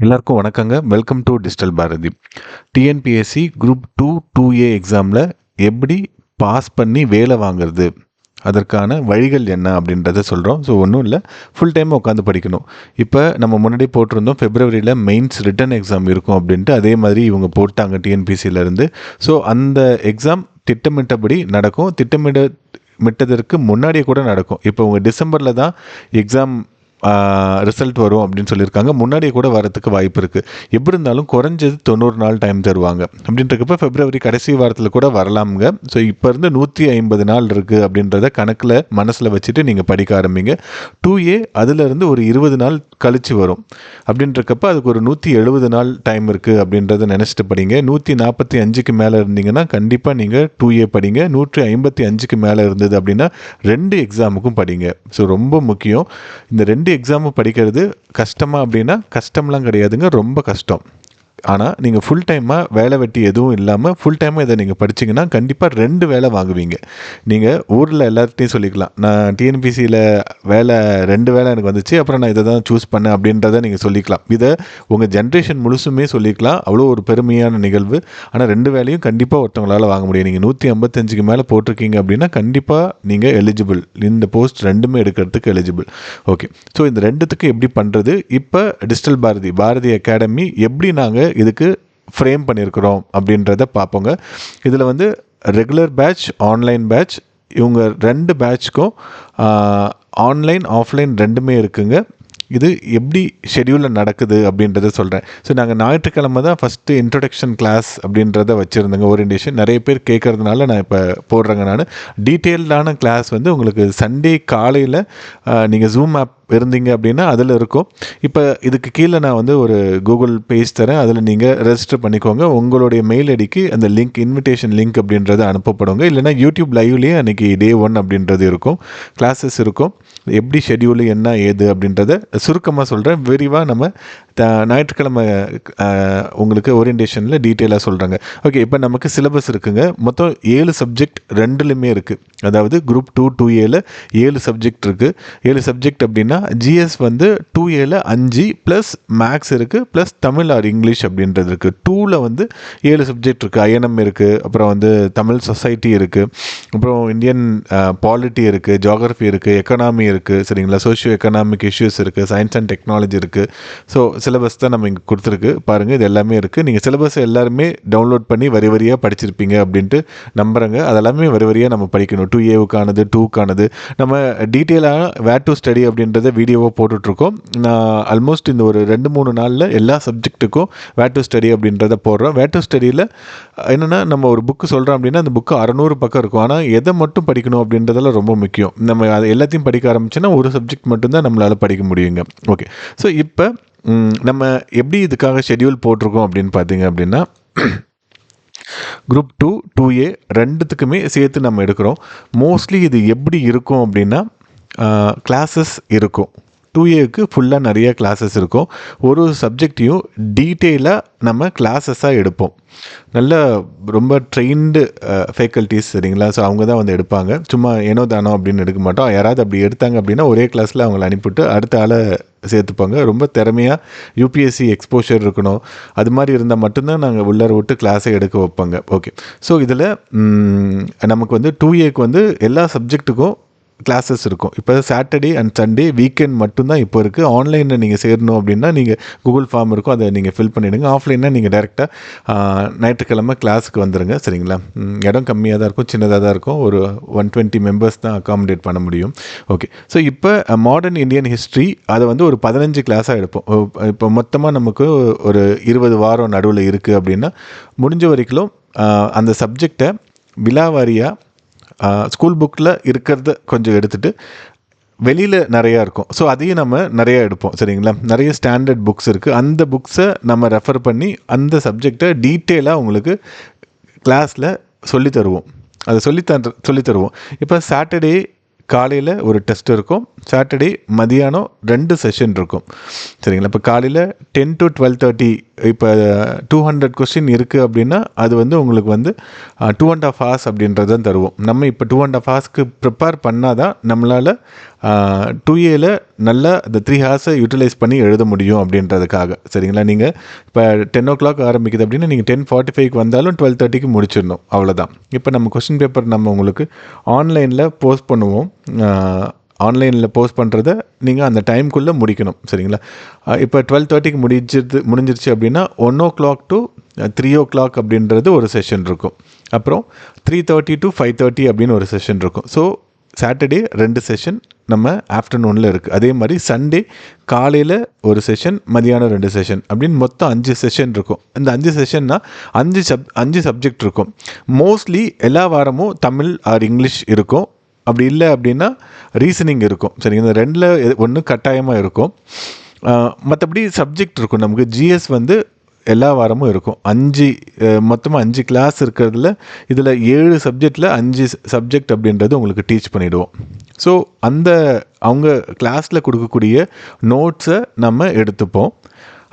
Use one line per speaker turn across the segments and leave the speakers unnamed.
எல்லாருக்கும் வணக்கங்க. Welcome to digital Bharathi. TNPSC group 2 2A எக்ஸாமில் எப்படி பாஸ் பண்ணி வேலை வாங்குறது, அதற்கான வழிகள் என்ன அப்படின்றத சொல்கிறோம். ஸோ ஒன்றும் இல்லை, ஃபுல் டைம் உட்காந்து படிக்கணும். இப்போ நம்ம முன்னாடி போட்டிருந்தோம் ஃபெப்ரவரியில் மெயின்ஸ் ரிட்டன் எக்ஸாம் இருக்கும் அப்படின்ட்டு. அதே மாதிரி இவங்க போட்டாங்க டிஎன்பிஎஸ்சியிலேருந்து. ஸோ அந்த எக்ஸாம் திட்டமிட்டபடி நடக்கும். திட்டமிட்டதற்கு முன்னாடியே கூட நடக்கும். இப்போ உங்கள் டிசம்பரில் தான் எக்ஸாம் ரிசல்ட் வரும் அப்படின்னு சொல்லியிருக்காங்க. முன்னாடியே கூட வரத்துக்கு வாய்ப்பு இருக்குது. எப்படி இருந்தாலும் குறைஞ்சது 90 நாள் டைம் தருவாங்க. அப்படின்றப்ப ஃபெப்ரவரி கடைசி வாரத்தில் கூட வரலாமுங்க. ஸோ இப்போ இருந்து 150 நாள் இருக்குது அப்படின்றத கணக்கில் மனசில் வச்சுட்டு நீங்கள் படிக்க ஆரம்பிங்க. 2A அதிலிருந்து ஒரு 20 நாள் கழித்து வரும். அப்படின்றக்கப்ப அதுக்கு ஒரு 170 நாள் டைம் இருக்குது அப்படின்றத நினச்சிட்டு படிங்க. 145க்கு மேலே இருந்தீங்கன்னா கண்டிப்பாக நீங்கள் 2A படிங்க. 155க்கு மேலே இருந்தது அப்படின்னா 2 எக்ஸாமுக்கும் படிங்க. ஸோ ரொம்ப முக்கியம். இந்த 2 எக்ஸாமும் படிக்கிறது கஷ்டமா அப்படின்னா கஷ்டம்லாம் கிடையாதுங்க, ரொம்ப கஷ்டம். ஆனால் நீங்கள் ஃபுல் டைமாக வேலை வெட்டி எதுவும் இல்லாமல் ஃபுல் டைமாக இதை நீங்கள் படிச்சிங்கன்னா கண்டிப்பாக 2 வேலை வாங்குவீங்க. நீங்கள் ஊரில் எல்லார்ட்டையும் சொல்லிக்கலாம், நான் டிஎன்பிசியில் வேலை 2 வேலை எனக்கு வந்துச்சு, அப்புறம் நான் இதை தான் சூஸ் பண்ணேன் அப்படின்றத நீங்கள் சொல்லிக்கலாம். இதை உங்கள் ஜென்ரேஷன் முழுசுமே சொல்லிக்கலாம். அவ்வளோ ஒரு பெருமையான நிகழ்வு. ஆனால் 2 வேலையும் கண்டிப்பாக ஒருத்தவங்களால் வாங்க முடியும். நீங்கள் 155க்கு மேலே போட்டிருக்கீங்க அப்படின்னா கண்டிப்பாக நீங்கள் எலிஜிபிள். இந்த போஸ்ட் 2மே எடுக்கிறதுக்கு எலிஜிபிள். ஓகே, ஸோ இந்த 2த்துக்கு எப்படி பண்ணுறது? இப்போ டிஜிட்டல் பாரதி அகாடமி எப்படி நாங்கள் இதுக்கு ஃப்ரேம் பண்ணியிருக்கிறோம் அப்படின்றத பார்ப்போங்க. இதில் வந்து ரெகுலர் பேட்ச், ஆன்லைன் பேட்ச், இவங்க 2 பேட்ச்க்கும் ஆன்லைன் ஆஃப்லைன் 2மே இருக்குங்க. இது எப்படி ஷெடியூலில் நடக்குது அப்படின்றத சொல்கிறேன். ஸோ நாங்கள் ஞாயிற்றுக்கிழமை தான் ஃபஸ்ட்டு இன்ட்ரொடக்ஷன் கிளாஸ் அப்படின்றத வச்சுருந்தேங்க, ஓரியன்டேஷன். நிறைய பேர் கேட்குறதுனால நான் இப்போ போடுறேங்க. நான் டீட்டெயில்டான கிளாஸ் வந்து உங்களுக்கு சண்டே காலையில் நீங்கள் ஜூம் ஆப் இருந்தீங்க அப்படின்னா அதில் இருக்கும். இப்போ இதுக்கு கீழே நான் வந்து ஒரு கூகுள் பேஜ் தரேன், அதில் நீங்கள் ரெஜிஸ்டர் பண்ணிக்கோங்க. உங்களுடைய மெயில் ஐடிக்கு அந்த லிங்க், இன்விடேஷன் லிங்க் அப்படின்றது அனுப்பப்படுங்க. இல்லைனா யூடியூப் லைவ்லேயே அன்றைக்கி Day 1 அப்படின்றது இருக்கும், கிளாஸஸ் இருக்கும். எப்படி ஷெடியூலு என்ன ஏது அப்படின்றத சுருக்கமாக சொல்கிறேன். விரிவாக நம்ம ஞாயிற்றுக்கிழமை உங்களுக்கு ஓரியன்டேஷனில் டீட்டெயிலாக சொல்கிறாங்க. ஓகே, இப்போ நமக்கு சிலபஸ் இருக்குங்க. மொத்தம் 7 சப்ஜெக்ட் 2லுமே இருக்குது. அதாவது குரூப் 2 2Aல 7 சப்ஜெக்ட் இருக்குது. 7 சப்ஜெக்ட் அப்படின்னா ஜிஎஸ் வந்து 2Aல 5 ப்ளஸ் மேக்ஸ் இருக்குது, ப்ளஸ் தமிழ் ஆர் இங்கிலீஷ் அப்படின்றது இருக்குது. 2ல் வந்து 7 சப்ஜெக்ட் இருக்குது. ஐஎன்எம் இருக்குது, அப்புறம் வந்து தமிழ் சொசைட்டி இருக்குது, அப்புறம் இந்தியன் பாலிட்டி இருக்குது, ஜியாகிரஃபி இருக்குது, எக்கனாமி இருக்குது, சரிங்களா, சோஷியோ எக்கனாமிக் இஷ்யூஸ் இருக்குது, சயின்ஸ் அண்ட் டெக்னாலஜி இருக்குது. ஸோ சிலபஸ் தான் நம்ம இங்கே கொடுத்துருக்கு பாருங்கள். இது எல்லாமே இருக்குது. நீங்கள் சிலபஸ் எல்லாருமே டவுன்லோட் பண்ணி வரி வரியாக படிச்சிருப்பீங்க அப்படின்ட்டு நம்புகிறேங்க. அதெல்லாமே வரி வரியாக நம்ம படிக்கணும். 2Aவுக்கானது, 2க்கானது நம்ம டீட்டெயிலாக வேர் டு ஸ்டடி அப்படின்றத வீடியோவாக போட்டுட்ருக்கோம். நான் ஆல்மோஸ்ட் இந்த ஒரு 2-3 நாளில் எல்லா சப்ஜெக்ட்டுக்கும் வேர் டு ஸ்டடி அப்படின்றத போடுறோம். வேர் டு ஸ்டடியில் என்னென்னா, நம்ம ஒரு புக்கு சொல்கிறோம் அப்படின்னா அந்த புக்கு 600 பக்கம் இருக்கும். ஆனால் எதை மட்டும் படிக்கணும் அப்படின்றதெல்லாம் ரொம்ப முக்கியம். நம்ம அதை எல்லாத்தையும் படிக்க ஆரம்பிச்சோன்னா ஒரு சப்ஜெக்ட் மட்டும்தான் நம்மளால் படிக்க முடியுங்க. ஓகே, ஸோ இப்போ நம்ம எப்படி இதுக்காக ஷெட்யூல் போட்டிருக்கோம் அப்படின்னு பார்த்தீங்க அப்படின்னா, குரூப் 2 2A 2த்துக்குமே சேர்த்து நம்ம எடுக்கிறோம். மோஸ்ட்லி இது எப்படி இருக்கும் அப்படின்னா, கிளாஸஸ் இருக்கும். 2Aவுக்கு ஃபுல்லாக நிறைய கிளாஸஸ் இருக்கும். ஒரு சப்ஜெக்டையும் டீட்டெயிலாக நம்ம கிளாஸஸாக எடுப்போம். நல்ல ரொம்ப ட்ரெயின்டு ஃபேக்கல்ட்டிஸ், சரிங்களா. ஸோ அவங்க தான் வந்து எடுப்பாங்க. சும்மா ஏனோ தானோ அப்படின்னு எடுக்க மாட்டோம். யாராவது அப்படி எடுத்தாங்க அப்படின்னா ஒரே கிளாஸில் அவங்கள அனுப்பிவிட்டு அடுத்த ஆளை சேர்த்துப்பாங்க. ரொம்ப திறமையாக யூபிஎஸ்சி எக்ஸ்போஷர் இருக்கணும். அது மாதிரி இருந்தால் மட்டும்தான் நாங்கள் உள்ளார விட்டு கிளாஸை எடுக்க வைப்பாங்க. ஓகே, ஸோ இதில் நமக்கு வந்து 2Aக்கு வந்து எல்லா சப்ஜெக்ட்டுக்கும் கிளாஸஸ் இருக்கும். இப்போ சாட்டர்டே அண்ட் சண்டே வீக்கெண்ட் மட்டும்தான் இப்போ இருக்குது. ஆன்லைனில் நீங்கள் சேரணும் அப்படின்னா நீங்கள் கூகுள் ஃபார்ம் இருக்கும், அதை நீங்கள் ஃபில் பண்ணிவிடுங்க. ஆஃப்லைனாக நீங்கள் டேரெக்டாக ஞாயிற்றுக்கிழமை கிளாஸுக்கு வந்துடுங்க, சரிங்களா. இடம் கம்மியாக தான் இருக்கும், சின்னதாக தான் இருக்கும். ஒரு 120 மெம்பர்ஸ் தான் அகாமடேட் பண்ண முடியும். ஓகே, ஸோ இப்போ மாடர்ன் இந்தியன் ஹிஸ்ட்ரி அதை வந்து ஒரு 15 கிளாஸாக எடுப்போம். இப்போ மொத்தமாக நமக்கு ஒரு 20 வாரம் நடுவில் இருக்குது அப்படின்னா முடிஞ்ச வரைக்கும் அந்த சப்ஜெக்டை விலாவாரியாக ஸ்கூல் புக்கில் இருக்கிறத கொஞ்சம் எடுத்துகிட்டு வெளியில் நிறையா இருக்கும். ஸோ அதையும் நம்ம நிறையா எடுப்போம், சரிங்களா. நிறைய ஸ்டாண்டர்ட் புக்ஸ் இருக்குது. அந்த புக்ஸை நம்ம ரெஃபர் பண்ணி அந்த சப்ஜெக்டை டீட்டெயிலாக உங்களுக்கு கிளாஸில் சொல்லித்தருவோம். அதை சொல்லித்தருவோம். இப்போ சாட்டர்டே காலையில் ஒரு டெஸ்ட் இருக்கும், சாட்டர்டே மதியானம் 2 செஷன் இருக்கும், சரிங்களா. இப்போ காலையில் 10 to 12:30 இப்போ 200 கொஸ்டின் இருக்குது அப்படின்னா அது வந்து உங்களுக்கு வந்து 2.5 hours அப்படின்றது தான் தருவோம். நம்ம இப்போ 2.5 hoursக்கு ப்ரிப்பேர் பண்ணால் தான் நம்மளால் 2Aல நல்லா இந்த 3 hours யூட்டிலைஸ் பண்ணி எழுத முடியும் அப்படின்றதுக்காக. சரிங்களா? நீங்கள் இப்போ 10 o'clock ஆரம்பிக்குது அப்படின்னா நீங்கள் 10:45க்கு வந்தாலும் 12:30க்கு முடிச்சிடணும், அவ்வளோதான். இப்போ நம்ம கொஸ்டின் பேப்பர் நம்ம உங்களுக்கு ஆன்லைனில் போஸ்ட் பண்ணுவோம். ஆன்லைனில் போஸ்ட் பண்ணுறத நீங்கள் அந்த டைம்குள்ளே முடிக்கணும். சரிங்களா? இப்போ 12:30க்கு முடிஞ்சிருச்சு அப்படின்னா 1 o'clock to 3 o'clock அப்படின்றது ஒரு செஷன் இருக்கும். அப்புறம் 3:30 to 5:30 அப்படின்னு ஒரு செஷன் இருக்கும். ஸோ சாட்டர்டே 2 செஷன் நம்ம ஆஃப்டர்நூனில் இருக்குது. அதே மாதிரி சண்டே காலையில் ஒரு செஷன், மதியானம் 2 செஷன் அப்படின்னு மொத்தம் 5 செஷன் இருக்கும். இந்த 5 செஷன்னா 5 சப்ஜெக்ட் இருக்கும். மோஸ்ட்லி எல்லா வாரமும் தமிழ் ஆர் இங்கிலீஷ் இருக்கும். அப்படி இல்லை அப்படின்னா ரீசனிங் இருக்கும். சரிங்க? இந்த 2ல் ஒன்று கட்டாயமாக இருக்கும். மற்றபடி சப்ஜெக்ட் இருக்கும். நமக்கு ஜிஎஸ் வந்து எல்லா வாரமும் இருக்கும். மொத்தமாக 5 கிளாஸ் இருக்கிறதுல இதில் 7 சப்ஜெக்டில் 5 சப்ஜெக்ட் அப்படின்றது உங்களுக்கு டீச் பண்ணிவிடுவோம். ஸோ அவங்க கிளாஸில் கொடுக்கக்கூடிய நோட்ஸை நம்ம எடுத்துப்போம்.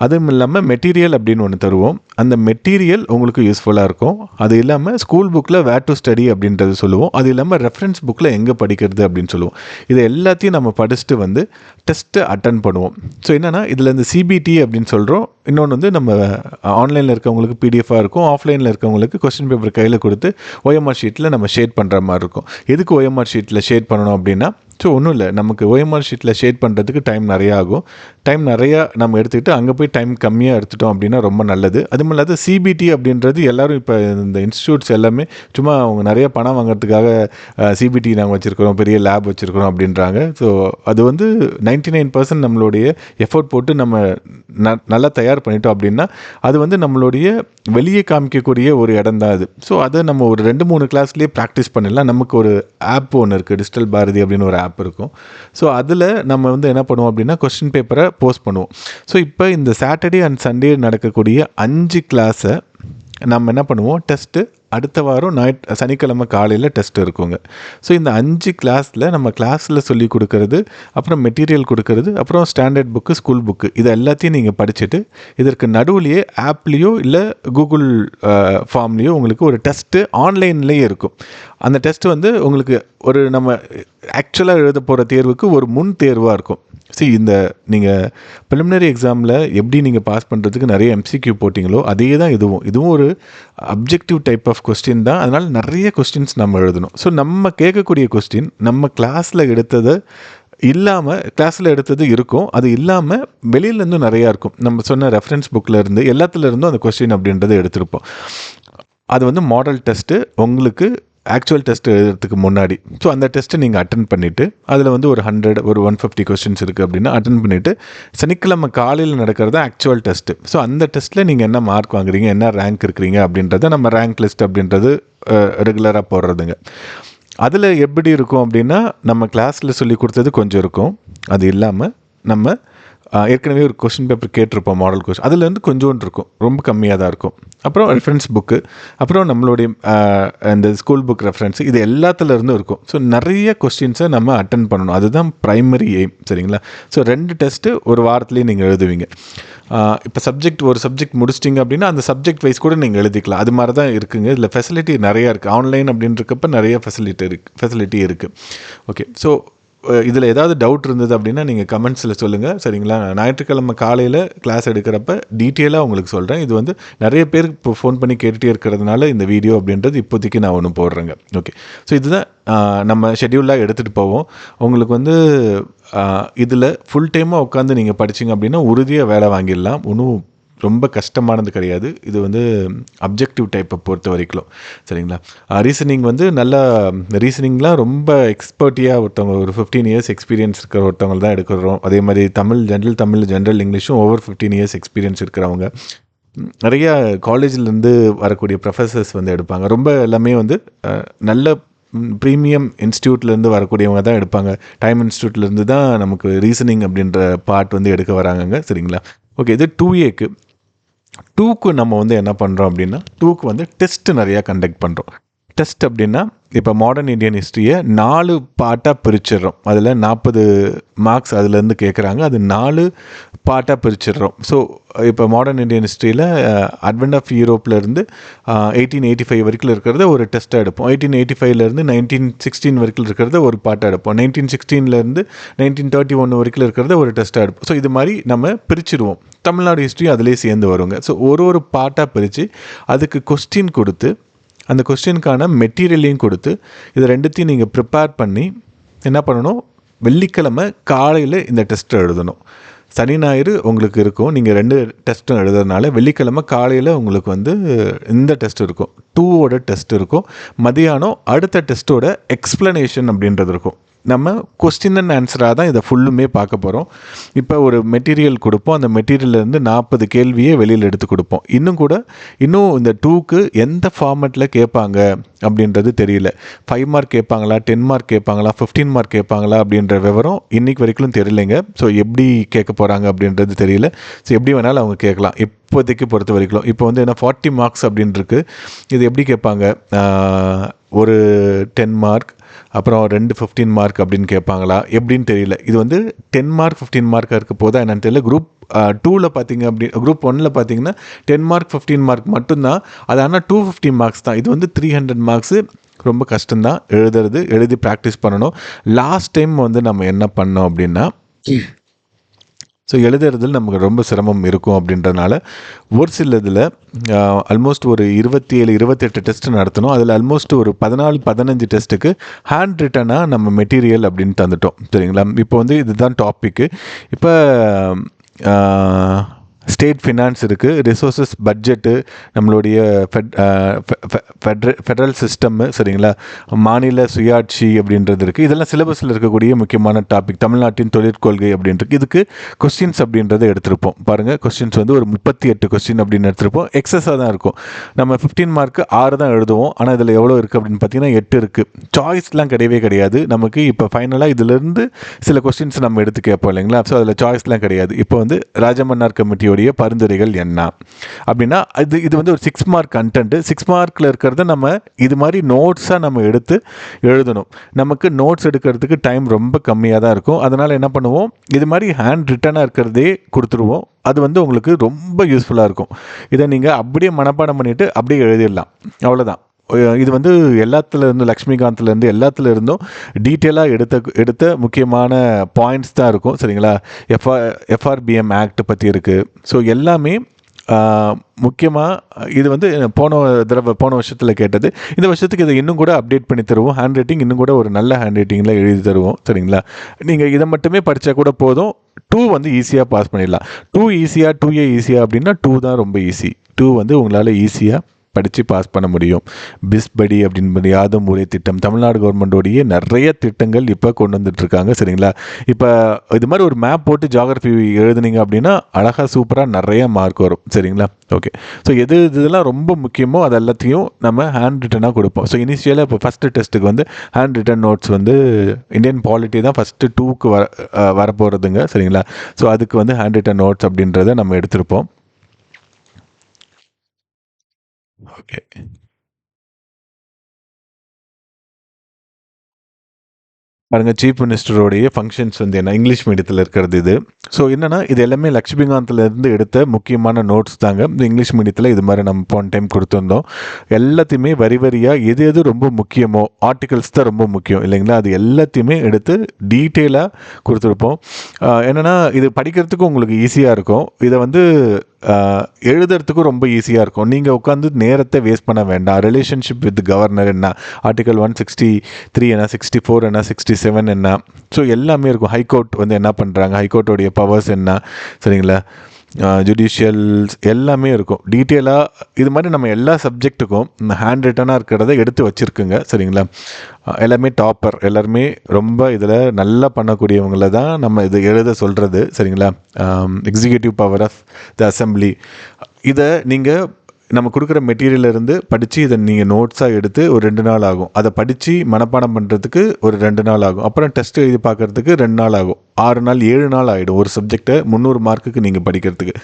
அதுவும் இல்லாமல் மெட்டீரியல் அப்படின்னு ஒன்று தருவோம். அந்த மெட்டீரியல் உங்களுக்கு யூஸ்ஃபுல்லாக இருக்கும். அது இல்லாமல் ஸ்கூல் புக்கில் வேர் டு ஸ்டடி அப்படின்றது சொல்லுவோம். அது இல்லாமல் ரெஃபரன்ஸ் புக்கில் எங்கே படிக்கிறது அப்படின்னு சொல்லுவோம். இது எல்லாத்தையும் நம்ம படிச்சுட்டு வந்து டெஸ்ட்டு அட்டன் பண்ணுவோம். ஸோ என்னென்னா இதில் இந்த சிபிடி அப்படின்னு சொல்கிறோம். இன்னொன்று வந்து நம்ம ஆன்லைனில் இருக்கவங்களுக்கு பிடிஎஃபாக இருக்கும். ஆஃப்லைனில் இருக்கவங்களுக்கு கொஸ்டின் பேப்பர் கையில் கொடுத்து OMR ஷீட்டில் நம்ம ஷேட் பண்ணுற மாதிரி இருக்கும். எதுக்கு OMR ஷீட்டில் ஷேட் பண்ணணும் அப்படின்னா, ஸோ ஒன்றும் இல்லை, நமக்கு OMR ஷீட்டில் ஷேட் பண்ணுறதுக்கு டைம் நிறையா ஆகும். டைம் நிறையா நம்ம எடுத்துக்கிட்டு அங்கே போய் டைம் கம்மியாக எடுத்துட்டோம் அப்படின்னா ரொம்ப நல்லது. அதுவும் இல்லாத சிபிடி அப்படின்றது எல்லோரும் இப்போ இந்த இன்ஸ்டியூட்ஸ் எல்லாமே சும்மா அவங்க நிறைய பணம் வாங்குறதுக்காக சிபிடி நாங்கள் வச்சுருக்கிறோம், பெரிய லேப் வச்சுருக்கிறோம் அப்படின்றாங்க. ஸோ அது வந்து 99% நம்மளுடைய எஃபோர்ட் போட்டு நம்ம நல்லா தயார் பண்ணிட்டோம் அப்படின்னா அது வந்து நம்மளுடைய வெளியே காமிக்கக்கூடிய ஒரு இடம் தான் அது. ஸோ அதை நம்ம ஒரு 2-3 கிளாஸ்லேயே ப்ராக்டிஸ் பண்ணிடலாம். நமக்கு ஒரு ஆப் ஒன்று இருக்குது, டிஜிட்டல் பாரதி அப்படின்னு ஒரு ஆப் இருக்கும். ஸோ அதில் நம்ம வந்து என்ன பண்ணுவோம் அப்படின்னா கொஸ்டின் பேப்பரை போஸ்ட் பண்ணுவோம். ஸோ இப்போ இந்த சாட்டர்டே அண்ட் சண்டே நடக்கக்கூடிய 5 கிளாஸை நம்ம என்ன பண்ணுவோம், டெஸ்ட்டு அடுத்த வாரம் சனிக்கிழமை காலையில் டெஸ்ட் இருக்குங்க. ஸோ இந்த 5 கிளாஸில் நம்ம கிளாஸில் சொல்லி கொடுக்கறது, அப்புறம் மெட்டீரியல் கொடுக்கறது, அப்புறம் ஸ்டாண்டர்ட் புக்கு, ஸ்கூல் புக்கு, இது எல்லாத்தையும் நீங்கள் படிச்சுட்டு இதற்கு நடுவுலையே ஆப்லேயோ இல்லை கூகுள் ஃபார்ம்லேயோ உங்களுக்கு ஒரு டெஸ்ட்டு ஆன்லைன்லேயே இருக்கும். அந்த டெஸ்ட்டு வந்து உங்களுக்கு ஒரு நம்ம ஆக்சுவலாக எழுத போகிற தேர்வுக்கு ஒரு முன் தேர்வாக இருக்கும். இந்த நீங்கள் ப்ரிலிமினரி எக்ஸாமில் எப்படி நீங்கள் பாஸ் பண்ணுறதுக்கு நிறைய MCQ போட்டிங்களோ அதே தான் இதுவும் ஒரு அப்ஜெக்டிவ் டைப் ஆஃப் கொஸ்டின் தான். அதனால் நிறைய கொஸ்டின்ஸ் நம்ம எழுதணும். ஸோ நம்ம கேட்கக்கூடிய கொஸ்டின் நம்ம கிளாஸில் எடுத்தது இருக்கும். அது இல்லாமல் வெளியிலேருந்தும் நிறையா இருக்கும். நம்ம சொன்ன ரெஃபரன்ஸ் புக்கில் இருந்து எல்லாத்துலேருந்தும் அந்த கொஸ்டின் அப்படின்றத எடுத்திருப்போம். அது வந்து மாடல் டெஸ்ட்டு உங்களுக்கு ஆக்சுவல் டெஸ்ட் எழுதுறதுக்கு முன்னாடி. ஸோ அந்த டெஸ்ட்டை நீங்கள் அட்டன் பண்ணிவிட்டு அதில் வந்து ஒரு 150 கொஸ்டின்ஸ் இருக்குது அப்படின்னா அட்டன் பண்ணிவிட்டு சனிக்கிழமை காலையில் நடக்கிறது ஆக்சுவல் டெஸ்ட்டு. ஸோ அந்த டெஸ்ட்டில் நீங்கள் என்ன மார்க் வாங்குறீங்க, என்ன ரேங்க் இருக்கிறீங்க அப்படின்றத நம்ம ரேங்க் லிஸ்ட் அப்படின்றது ரெகுலராக போடுறதுங்க. அதில் எப்படி இருக்கும் அப்படின்னா நம்ம கிளாஸில் சொல்லி கொடுத்தது கொஞ்சம் இருக்கும். அது இல்லாமல் நம்ம ஏற்கனவே ஒரு கொஸ்டின் பேப்பர் கேட்டிருப்போம், மாடல் கொஸ்டின், அதுலேருந்து கொஞ்சோண்டு இருக்கும், ரொம்ப கம்மியாக தான் இருக்கும். அப்புறம் ரெஃபரன்ஸ் புக்கு, அப்புறம் நம்மளுடைய இந்த ஸ்கூல் புக் ரெஃபரன்ஸ், இது எல்லாத்துலேருந்தும் இருக்கும். ஸோ நிறைய கொஸ்டின்ஸை நம்ம அட்டன் பண்ணணும். அதுதான் ப்ரைமரி எய்ம். சரிங்களா? ஸோ 2 டெஸ்ட்டு ஒரு வாரத்துலேயே நீங்கள் எழுதுவீங்க. இப்போ ஒரு சப்ஜெக்ட் முடிச்சிட்டிங்க அப்படின்னா அந்த சப்ஜெக்ட் வைஸ் கூட நீங்கள் எழுதிக்கலாம். அது மாதிரி தான் இருக்குங்க. இதில் ஃபெசிலிட்டி நிறையா இருக்குது. ஆன்லைன் அப்படின்றக்கப்ப நிறைய ஃபெசிலிட்டி இருக்குது. ஓகே. ஸோ இதில் ஏதாவது டவுட் இருந்தது அப்படின்னா நீங்கள் கமெண்ட்ஸில் சொல்லுங்கள். சரிங்களா? ஞாயிற்றுக்கிழமை காலையில் கிளாஸ் எடுக்கிறப்ப டீட்டெயிலாக உங்களுக்கு சொல்கிறேன். இது வந்து நிறைய பேர் இப்போ ஃபோன் பண்ணி கேட்டுகிட்டே இருக்கிறதுனால இந்த வீடியோ அப்படின்றது இப்போதைக்கு நான் ஒன்று போடுறேங்க. ஓகே. ஸோ இதுதான் நம்ம ஷெட்யூலாக எடுத்துகிட்டு போவோம். உங்களுக்கு வந்து இதில் ஃபுல் டைமாக உட்காந்து நீங்கள் படிச்சிங்க அப்படின்னா உறுதியாக வேலை வாங்கிடலாம். ஒன்றும் ரொம்ப கஷ்டமானது கிடையாது. இது வந்து அப்ஜெக்டிவ் டைப்பை பொறுத்த வரைக்கும். சரிங்களா? ரீசனிங் வந்து நல்லா ரீசனிங்லாம் ரொம்ப எக்ஸ்பர்ட்டியாக ஒருத்தவங்க ஒரு 15 இயர்ஸ் எக்ஸ்பீரியன்ஸ் இருக்கிற ஒருத்தவங்க தான் எடுக்கிறோம். அதே மாதிரி ஜென்ரல் இங்கிலீஷும் ஓவர் 15 இயர்ஸ் எக்ஸ்பீரியன்ஸ் இருக்கிறவங்க. நிறையா காலேஜிலேருந்து வரக்கூடிய ப்ரொஃபஸர்ஸ் வந்து எடுப்பாங்க. ரொம்ப எல்லாமே வந்து நல்ல ப்ரீமியம் இன்ஸ்டியூட்லேருந்து வரக்கூடியவங்க தான் எடுப்பாங்க. டைம் இன்ஸ்டியூட்லேருந்து தான் நமக்கு ரீசனிங் அப்படின்ற பார்ட் வந்து எடுக்க வராங்கங்க. சரிங்களா? ஓகே. இது 2Aக்கு. 2க்கு நம்ம வந்து என்ன பண்ணுறோம் அப்படின்னா 2க்கு வந்து டெஸ்ட்டு நிறையா கண்டக்ட் பண்ணுறோம். டெஸ்ட் அப்படின்னா இப்போ மாடர்ன் இந்தியன் ஹிஸ்ட்ரியை 4 பார்ட்டாக பிரிச்சிடுறோம். அதில் 40 மார்க்ஸ் அதுலேருந்து கேட்குறாங்க. அது 4 பார்ட்டாக பிரிச்சிடுறோம். ஸோ இப்போ மாடர்ன் இந்தியன் ஹிஸ்ட்ரியில் அட்வென்ட் ஆஃப் யூரோப்லேருந்து 1885 வரைக்கும் இருக்கிறத ஒரு டெஸ்ட்டாக எடுப்போம். 1885லேருந்து 1916 வரைக்கும் இருக்கிறத ஒரு பார்ட்டாக எடுப்போம். 1916லேருந்து 1931 வரைக்கும் இருக்கிறத ஒரு டெஸ்ட்டாக எடுப்போம். ஸோ இது மாதிரி நம்ம பிரிச்சிடுவோம். தமிழ்நாடு ஹிஸ்ட்ரி அதிலே சேர்ந்து வருங்க. ஸோ ஒரு பார்ட்டாக பிரித்து அதுக்கு கொஸ்டின் கொடுத்து அந்த கொஸ்டினுக்கான மெட்டீரியலையும் கொடுத்து இதை ரெண்டுத்தையும் நீங்கள் ப்ரிப்பேர் பண்ணி என்ன பண்ணணும், வெள்ளிக்கிழமை காலையில் இந்த டெஸ்ட்டை எழுதணும். சனி ஞாயிறு உங்களுக்கு இருக்கும், நீங்கள் 2 டெஸ்ட்டும் எழுதுறதுனால வெள்ளிக்கிழமை காலையில் உங்களுக்கு வந்து இந்த டெஸ்ட் இருக்கும், 2வோட டெஸ்ட் இருக்கும். மதியானம் அடுத்த டெஸ்ட்டோட எக்ஸ்ப்ளனேஷன் அப்படின்றது இருக்கும். நம்ம கொஸ்டின் அண்ட் ஆன்சராக தான் இதை ஃபுல்லுமே பார்க்க போகிறோம். இப்போ ஒரு மெட்டீரியல் கொடுப்போம், அந்த மெட்டீரியல்லேருந்து 40 கேள்வியை வெளியில் எடுத்து கொடுப்போம். இன்னும் இந்த 2க்கு எந்த ஃபார்மெட்டில் கேட்பாங்க அப்படின்றது தெரியல. 5 மார்க் கேட்பாங்களா, 10 மார்க் கேட்பாங்களா, 15 மார்க் கேட்பாங்களா அப்படின்ற விவரம் இன்றைக்கி வரைக்கும் தெரியலைங்க. ஸோ எப்படி கேட்க போகிறாங்க அப்படின்றது தெரியல. ஸோ எப்படி வேணாலும் அவங்க கேட்கலாம் இப்போதைக்கு பொறுத்த வரைக்கும். இப்போ வந்து என்ன 40 மார்க்ஸ் அப்படின்ருக்கு. இது எப்படி கேட்பாங்க, ஒரு 10 மார்க் அப்புறம் 2 15 மார்க் அப்படின்னு கேட்பாங்களா எப்படின்னு தெரியல. இது வந்து 10 மார்க் 15 மார்க்காக இருக்க போதா என்னன்னு தெரியல. குரூப் 2வில் பார்த்தீங்க குரூப் 1ல் பார்த்தீங்கன்னா 10 மார்க் 15 மார்க் மட்டும்தான். அது ஆனால் 250 மார்க்ஸ் தான். இது வந்து 300 மார்க்ஸு. ரொம்ப கஷ்டம்தான் எழுதி ப்ராக்டிஸ் பண்ணணும். லாஸ்ட் டைம் வந்து நம்ம என்ன பண்ணோம் அப்படின்னா, ஸோ எழுதுறதுல நமக்கு ரொம்ப சிரமம் இருக்கும். அப்படின்றதுனால ஒரு சில இதில் ஆல்மோஸ்ட் ஒரு 27-28 டெஸ்ட் நடத்தணும். அதில் ஆல்மோஸ்ட் ஒரு 14-15 டெஸ்ட்டுக்கு ஹேண்ட் ரிட்டனாக நம்ம மெட்டீரியல் அப்படின்னு தந்துட்டோம். சரிங்களா? இப்போ வந்து இதுதான் டாப்பிக்கு. இப்போ ஸ்டேட் ஃபினான்ஸ் இருக்குது, ரிசோர்ஸஸ் பட்ஜெட்டு, நம்மளுடைய ஃபெடரல் சிஸ்டம்மு, சரிங்களா, மாநில சுயாட்சி அப்படின்றது இருக்குது. இதெல்லாம் சிலபஸில் இருக்கக்கூடிய முக்கியமான டாபிக். தமிழ்நாட்டின் தொழிற்கொள்கை அப்படின்றது இதுக்கு கொஸ்டின்ஸ் அப்படின்றத எடுத்திருப்போம். பாருங்கள், கொஸ்டின்ஸ் வந்து ஒரு 38 கொஸ்டின் அப்படின்னு எடுத்திருப்போம். எக்ஸஸாக தான் இருக்கும். நம்ம 15 மார்க்கு 6 தான் எழுதுவோம். ஆனால் இதில் எவ்வளோ இருக்குது அப்படின்னு பார்த்தீங்கன்னா 8 இருக்குது. சாய்ஸ்லாம் கிடையவே கிடையாது நமக்கு. இப்போ ஃபைனலாக இதிலிருந்து சில கொஸ்டின்ஸ் நம்ம எடுத்து கேட்போம் இல்லைங்களா? ஸோ அதில் சாய்ஸ்லாம் கிடையாது. இப்போ வந்து ராஜமன்னார் கமிட்டியோடைய பரிந்துரைகள் என்ன அப்படின்னா, இது வந்து ஒரு 6 மார்க் கண்டென்ட். 6 மார்க்கில் இருக்கிறத நம்ம இது மாதிரி நோட்ஸாக நம்ம எடுத்து எழுதணும். நமக்கு நோட்ஸ் எடுக்கிறதுக்கு டைம் ரொம்ப கம்மியாக தான் இருக்கும். அதனால் என்ன பண்ணுவோம், இது மாதிரி ஹேண்ட் ரிட்டனாக இருக்கிறதே கொடுத்துருவோம். அது வந்து உங்களுக்கு ரொம்ப யூஸ்ஃபுல்லாக இருக்கும். இதை நீங்கள் அப்படியே மனப்பாடம் பண்ணிவிட்டு அப்படியே எழுதிடலாம், அவ்வளோதான். இது வந்து எல்லாத்துலேருந்து, லக்ஷ்மிகாந்த்லேருந்து எல்லாத்துலேருந்தும் டீட்டெயிலாக எடுத்த முக்கியமான பாயிண்ட்ஸ் தான் இருக்கும். சரிங்களா? FRBM ஆக்ட் பற்றி இருக்குது. ஸோ எல்லாமே முக்கியமாக இது வந்து போன வருஷத்தில் கேட்டது. இந்த வருஷத்துக்கு இதை இன்னும் கூட அப்டேட் பண்ணி தருவோம். ஹேண்ட் ரைட்டிங் இன்னும் கூட ஒரு நல்ல ஹேண்ட் ரைட்டிங்கில் எழுதி தருவோம். சரிங்களா? நீங்கள் இதை மட்டுமே படித்தா கூட போதும். 2 வந்து ஈஸியாக பாஸ் பண்ணிடலாம். 2A ஈஸியாக அப்படின்னா 2 தான் ரொம்ப ஈஸி. 2 வந்து உங்களால் ஈஸியாக படித்து பாஸ் பண்ண முடியும். பிஸ்படி அப்படின்னு யாதும் ஊரே திட்டம், தமிழ்நாடு கவர்மெண்டோடைய நிறைய திட்டங்கள் இப்போ கொண்டு வந்துட்டுருக்காங்க. சரிங்களா? இப்போ இது மாதிரி ஒரு மேப் போட்டு ஜியாகிரஃபி எழுதுனீங்க அப்படின்னா அழகாக சூப்பராக நிறைய மார்க் வரும். சரிங்களா? ஓகே. ஸோ இதெல்லாம் ரொம்ப முக்கியமோ அது எல்லாத்தையும் நம்ம ஹேண்ட் ரிட்டனாக கொடுப்போம். ஸோ இனிஷியலாக இப்போ ஃபஸ்ட்டு டெஸ்ட்டுக்கு வந்து ஹேண்ட் ரிட்டன் நோட்ஸ் வந்து இந்தியன் பாலிட்டி தான் ஃபஸ்ட்டு 2க்கு வரப்போகிறதுங்க. சரிங்களா? ஸோ அதுக்கு வந்து ஹேண்ட் ரிட்டன் நோட்ஸ் அப்படின்றத நம்ம எடுத்திருப்போம். ஓகே. பாருங்க, சீஃப் மினிஸ்டருடைய ஃபங்க்ஷன்ஸ் வந்து என்ன, இங்கிலீஷ் மீடியத்தில் இருக்கிறது இது. ஸோ என்னென்னா இது எல்லாமே லக்ஷ்மிகாந்த்லேருந்து எடுத்த முக்கியமான நோட்ஸ் தாங்க. இந்த இங்கிலீஷ் மீடியத்தில் இது மாதிரி நம்ம போன டைம் கொடுத்துருந்தோம். எல்லாத்தையுமே வரியாக எது ரொம்ப முக்கியமோ, ஆர்டிகல்ஸ் தான் ரொம்ப முக்கியம் இல்லைங்களா, அது எல்லாத்தையுமே எடுத்து டீட்டெயிலாக கொடுத்துருப்போம். என்னென்னா இது படிக்கிறதுக்கும் உங்களுக்கு ஈஸியாக இருக்கும். இதை வந்து எழுதுறதுக்கும் ரொம்ப ஈஸியாக இருக்கும். நீங்கள் உட்காந்து நேரத்தை வேஸ்ட் பண்ண வேண்டாம். ரிலேஷன்ஷிப் வித் கவர்னர் என்ன, ஆர்டிகல் 163 என்ன, 64 என்ன, 67 என்ன, ஸோ எல்லாமே இருக்கும். ஹைகோர்ட் வந்து என்ன பண்ணுறாங்க, ஹைகோர்ட்டோடைய பவர்ஸ் என்ன, சரிங்களா, ஜுடிஷியல்ஸ் எல்லாமே இருக்கும் டீட்டெயிலாக. இது மாதிரி நம்ம எல்லா சப்ஜெக்ட்டுக்கும் இந்த ஹேண்ட் ரிட்டனாக இருக்கிறத எடுத்து வச்சுருக்குங்க. சரிங்களா? எல்லாமே டாப்பர், எல்லாருமே ரொம்ப இதில் நல்லா பண்ணக்கூடியவங்கள தான் நம்ம இது எழுத சொல்கிறது. சரிங்களா? Executive power of the assembly. இதை நீங்கள் நம்ம கொடுக்குற மெட்டீரியலிருந்து படித்து இதை நீங்கள் நோட்ஸாக எடுத்து ஒரு 2 நாள் ஆகும். அதை படித்து மனப்பாடம் பண்ணுறதுக்கு ஒரு 2 நாள் ஆகும். அப்புறம் டெஸ்ட் எழுதி பார்க்குறதுக்கு 2 நாள் ஆகும். 6 நாள் 7 நாள் ஆகிடும் ஒரு சப்ஜெக்டை 300 மார்க்குக்கு நீங்கள் படிக்கிறதுக்கு.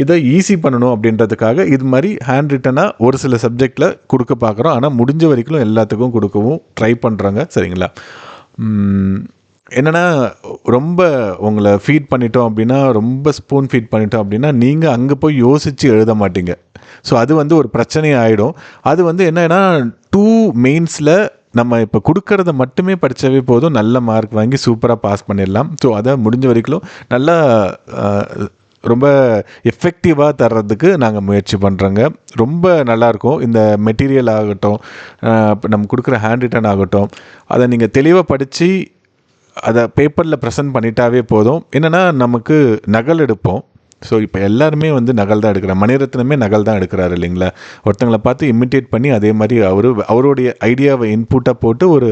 இதை ஈஸி பண்ணணும் அப்படின்றதுக்காக இது மாதிரி ஹேண்ட் ரிட்டனாக ஒரு சில சப்ஜெக்டில் கொடுக்க பார்க்குறோம். ஆனால் முடிஞ்ச வரைக்கும் எல்லாத்துக்கும் கொடுக்கவும் ட்ரை பண்ணுறாங்க. சரிங்களா? என்னென்னா ரொம்ப உங்களை ஃபீட் பண்ணிட்டோம் அப்படின்னா, ரொம்ப ஸ்பூன் ஃபீட் பண்ணிட்டோம் அப்படின்னா, நீங்கள் அங்கே போய் யோசித்து எழுத மாட்டீங்க. ஸோ அது வந்து ஒரு பிரச்சனை ஆகிடும். அது வந்து என்னன்னா 2 மெயின்ஸில் நம்ம இப்போ கொடுக்கறத மட்டுமே படித்தாவே போதும், நல்ல மார்க் வாங்கி சூப்பராக பாஸ் பண்ணிடலாம். ஸோ அதை முடிஞ்ச வரைக்கும் நல்லா ரொம்ப எஃபெக்டிவாக தர்றதுக்கு நாங்கள் முயற்சி பண்ணுறோங்க. ரொம்ப நல்லாயிருக்கும். இந்த மெட்டீரியல் ஆகட்டும், நம்ம கொடுக்குற ஹேண்ட் ரிட்டன் ஆகட்டும், அதை நீங்கள் தெளிவாக படித்து அதை பேப்பரில் ப்ரெசென்ட் பண்ணிட்டாவே போதும். என்னென்னா நமக்கு நகல் எடுப்போம். ஸோ இப்போ எல்லாருமே வந்து நகல் தான் எடுக்கிறாங்க. மணிரத்னமே நகல் தான் எடுக்கிறாரு இல்லைங்களா? ஒருத்தங்களை பார்த்து இமிட்டேட் பண்ணி அதே மாதிரி அவருடைய ஐடியாவை இன்புட்டாக போட்டு ஒரு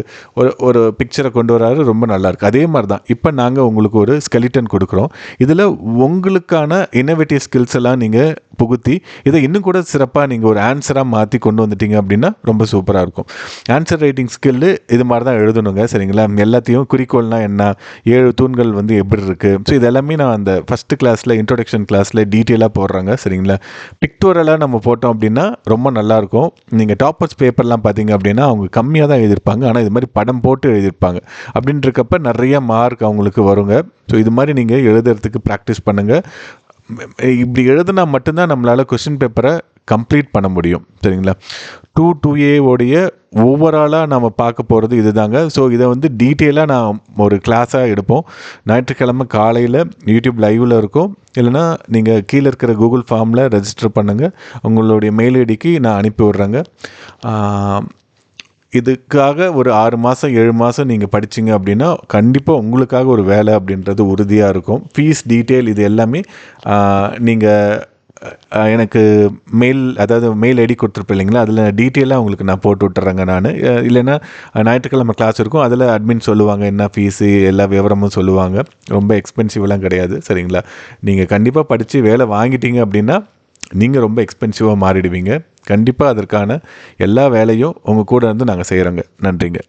ஒரு பிக்சரை கொண்டு வராரு. ரொம்ப நல்லாயிருக்கு. அதே மாதிரி தான் இப்போ நாங்கள் உங்களுக்கு ஒரு ஸ்கெலிட்டன் கொடுக்குறோம். இதில் உங்களுக்கான இன்னோவேட்டிவ் ஸ்கில்ஸ் எல்லாம் நீங்கள் புகுத்தி இதை இன்னும் கூட சிறப்பாக நீங்கள் ஒரு ஆன்சராக மாற்றி கொண்டு வந்துட்டீங்க அப்படின்னா ரொம்ப சூப்பராக இருக்கும். ஆன்சர் ரைட்டிங் ஸ்கில்லு இது மாதிரி தான் எழுதணுங்க. சரிங்களா? எல்லாத்தையும் குறிக்கோள்னால் என்ன, 7 தூண்கள் வந்து எப்படி இருக்குது, ஸோ இது எல்லாமே நான் அந்த ஃபஸ்ட்டு கிளாஸில் இன்ட்ரோடக்ஷன் கிளாஸில் டீட்டெயிலாக போடுறாங்க. சரிங்களா? பிக்டோரலாக நம்ம போட்டோம் அப்படின்னா ரொம்ப நல்லாயிருக்கும். நீங்கள் டாப்பர்ஸ் பேப்பர்லாம் பார்த்தீங்க அப்படின்னா அவங்க கம்மியாக தான் எழுதியிருப்பாங்க. ஆனால் இது மாதிரி படம் போட்டு எழுதியிருப்பாங்க. அப்படின்றக்கப்ப நிறைய மார்க் அவங்களுக்கு வருங்க. ஸோ இது மாதிரி நீங்கள் எழுதுறதுக்கு ப்ராக்டிஸ் பண்ணுங்கள். இப்படி எழுதுனா மட்டும்தான் நம்மளால் கொஸ்டின் பேப்பரை கம்ப்ளீட் பண்ண முடியும். சரிங்களா? 2A உடைய ஓவராலாக நம்ம பார்க்க போகிறது இது தாங்க. ஸோ இதை வந்து டீட்டெயிலாக நான் ஒரு கிளாஸாக எடுப்போம். ஞாயிற்றுக்கிழமை காலையில் யூடியூப் லைவில் இருக்கும். இல்லைனா நீங்கள் கீழே இருக்கிற கூகுள் ஃபார்மில் ரெஜிஸ்டர் பண்ணுங்கள். உங்களுடைய மெயில் ஐடிக்கு நான் அனுப்பி விட்றேங்க. இதுக்காக ஒரு 6 மாதம் 7 மாதம் நீங்கள் படிச்சிங்க அப்படின்னா கண்டிப்பாக உங்களுக்காக ஒரு வேலை அப்படின்றது உறுதியாக இருக்கும். ஃபீஸ் டீட்டெயில் இது எல்லாமே நீங்கள் எனக்கு மெயில் ஐடி கொடுத்துருப்பேன் இல்லைங்களா? அதில் டீட்டெயிலாக உங்களுக்கு நான் போட்டு விட்டுறேங்க நான். இல்லைன்னா ஞாயிற்றுக்கிழமை கிளாஸ் இருக்கும். அதில் அட்மின் சொல்லுவாங்க என்ன ஃபீஸு, எல்லா விவரமும் சொல்லுவாங்க. ரொம்ப எக்ஸ்பென்சிவ்லாம் கிடையாது. சரிங்களா? நீங்கள் கண்டிப்பாக படித்து வேலை வாங்கிட்டீங்க அப்படின்னா நீங்கள் ரொம்ப எக்ஸ்பென்சிவாக மாறிடுவீங்க. கண்டிப்பாக அதற்கான எல்லா வேலையும் உங்கள் கூட இருந்து நாங்கள் செய்கிறோங்க. நன்றிங்க.